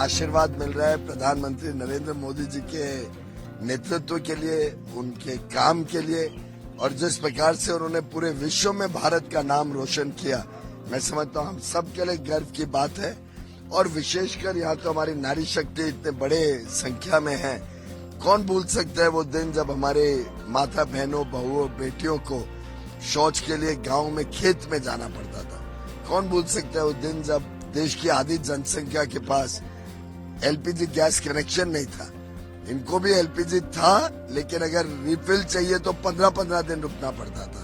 आशीर्वाद मिल रहा है प्रधानमंत्री नरेंद्र मोदी जी के नेतृत्व के लिए, उनके काम के लिए, और जिस प्रकार से उन्होंने पूरे विश्व में भारत का नाम रोशन किया, मैं समझता हूँ हम सब के लिए गर्व की बात है। और विशेषकर यहाँ तो हमारी नारी शक्ति इतने बड़े संख्या में है। कौन भूल सकता है वो दिन जब हमारे माता बहनों, बहुओं, बेटियों को शौच के लिए गांव में, खेत में जाना पड़ता था। कौन भूल सकता है वो दिन जब देश की आधी जनसंख्या के पास एलपीजी गैस कनेक्शन नहीं था। इनको भी एलपीजी था, लेकिन अगर रिफिल चाहिए तो 15-15 दिन रुकना पड़ता था,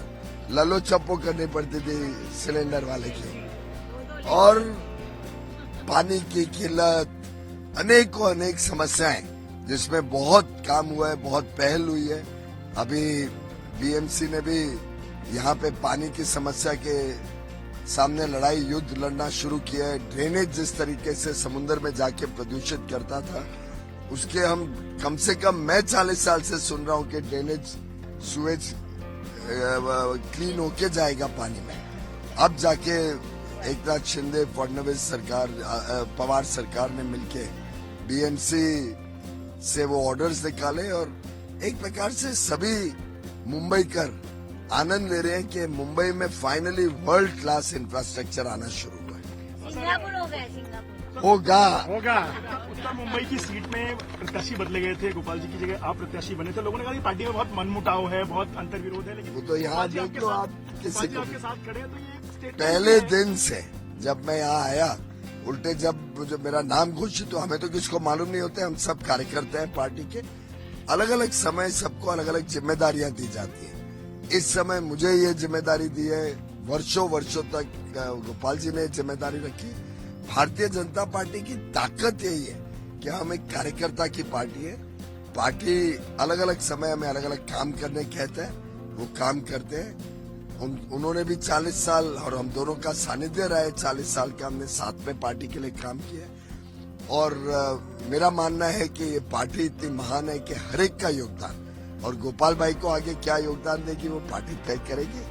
ललो छप्पो करनी पड़ती थी सिलेंडर वाले की। और पानी की किल्लत, अनेकों अनेक समस्याएं जिसमें बहुत काम हुआ है, बहुत पहल हुई है। अभी बीएमसी ने भी यहाँ पे पानी की समस्या के सामने लड़ाई, युद्ध लड़ना शुरू किया है। ड्रेनेज जिस तरीके से समुद्र में जाके प्रदूषित करता था, उसके हम कम से कम, मैं 40 साल से सुन रहा हूँ कि ड्रेनेज, सुएज क्लीन होके जाएगा पानी में। अब जाके एकनाथ शिंदे, फडणवीस सरकार, पवार सरकार ने मिलके बीएमसी से वो ऑर्डर्स निकाले, और एक प्रकार से सभी मुंबईकर आनंद ले रहे हैं कि मुंबई में फाइनली वर्ल्ड क्लास इंफ्रास्ट्रक्चर आना शुरू हुआ है। सिंगापुर हो गया, सिंगापुर होगा। उत्तर मुंबई की सीट में प्रत्याशी बदले गए थे, गोपाल जी की जगह आप प्रत्याशी बने थे। लोगों ने कहा कि पार्टी में बहुत मनमुटाव है, बहुत अंतर्विरोध है, लेकिन वो तो यहाँ देख लो आप, किसी को आपके साथ खड़े हैं, तो ये स्टेटमेंट पहले दिन से जब मैं यहाँ आया, उल्टे जब मेरा नाम घोषित, तो हमें तो किसको मालूम नहीं होता, हम सब कार्यकर्ता हैं पार्टी के। अलग अलग समय सबको अलग अलग जिम्मेदारियां दी जाती है। इस समय मुझे ये जिम्मेदारी दी है, वर्षों वर्षों तक गोपाल जी ने जिम्मेदारी रखी। भारतीय जनता पार्टी की ताकत यही है कि हम एक कार्यकर्ता की पार्टी है। पार्टी अलग अलग समय में अलग अलग काम करने कहते हैं, वो काम करते हैं। उन्होंने भी 40 साल, और हम दोनों का सानिध्य रहा है 40 साल का, हमने साथ में पार्टी के लिए काम किया। और मेरा मानना है कि ये पार्टी इतनी महान है कि हर एक का योगदान, और गोपाल भाई को आगे क्या योगदान देगी वो पार्टी तय करेगी।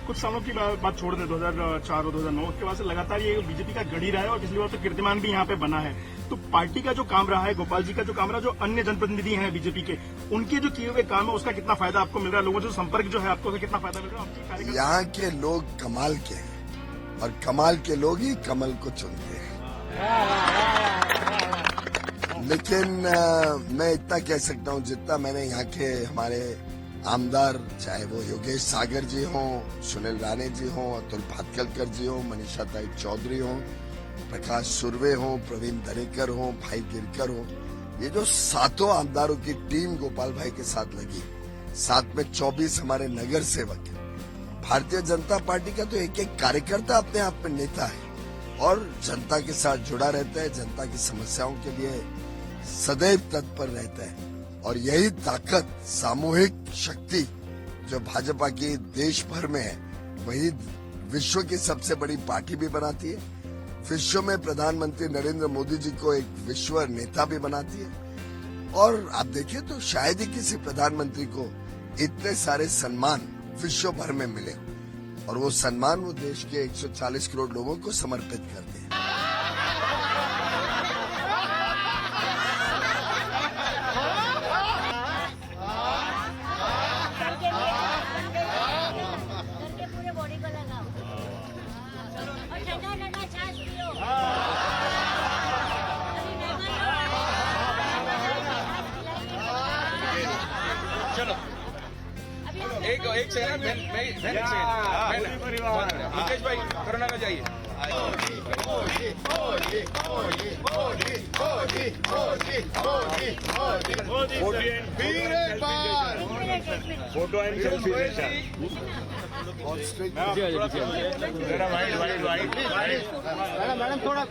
कुछ सालों की बात छोड़ दें, 2004 और 2009 के बाद से लगातार ये बीजेपी का गढ़ी रहा है, और पिछली बार तो कीर्तिमान भी यहाँ पे बना है। तो पार्टी का जो काम रहा है, गोपाल जी का जो काम रहा है, जो अन्य जनप्रतिनिधि हैं बीजेपी के, उनके जो किए हुए काम है, उसका कितना फायदा आपको मिल रहा है? लोगों से संपर्क जो है आपको, कितना फायदा मिल रहा है? यहाँ के लोग कमाल के हैं, और कमाल के लोग ही कमल को चुनते हैं। लेकिन मैं इतना कह सकता हूँ, जितना मैंने यहाँ के हमारे आमदार, चाहे वो योगेश सागर जी हों, सुनील राणे जी हों, अतुल भातखलकर जी हों, मनीषा ताई चौधरी हों, प्रकाश सुर्वे हों, प्रवीण दरेकर हों, भाई गिरकर हों, ये जो सातों आमदारों की टीम गोपाल भाई के साथ लगी, साथ में 24 हमारे नगर सेवक हैं। भारतीय जनता पार्टी का तो एक एक कार्यकर्ता अपने आप में नेता है, और जनता के साथ जुड़ा रहता है, जनता की समस्याओं के लिए सदैव तत्पर रहता है। और यही ताकत, सामूहिक शक्ति जो भाजपा की देश भर में है, वही विश्व की सबसे बड़ी पार्टी भी बनाती है। विश्व में प्रधानमंत्री नरेंद्र मोदी जी को एक विश्व नेता भी बनाती है। और आप देखिए तो शायद ही किसी प्रधानमंत्री को इतने सारे सम्मान विश्व भर में मिले, और वो सम्मान वो देश के 140 करोड़ लोगों को समर्पित करते हैं। एक सेकंड, मुकेश भाई कोरोना में जाइए। Photo and selfie. मैडम थोड़ा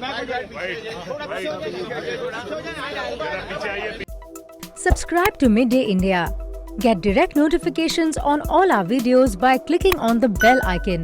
Subscribe to Midday India. Get direct notifications on all our videos by clicking on the bell icon.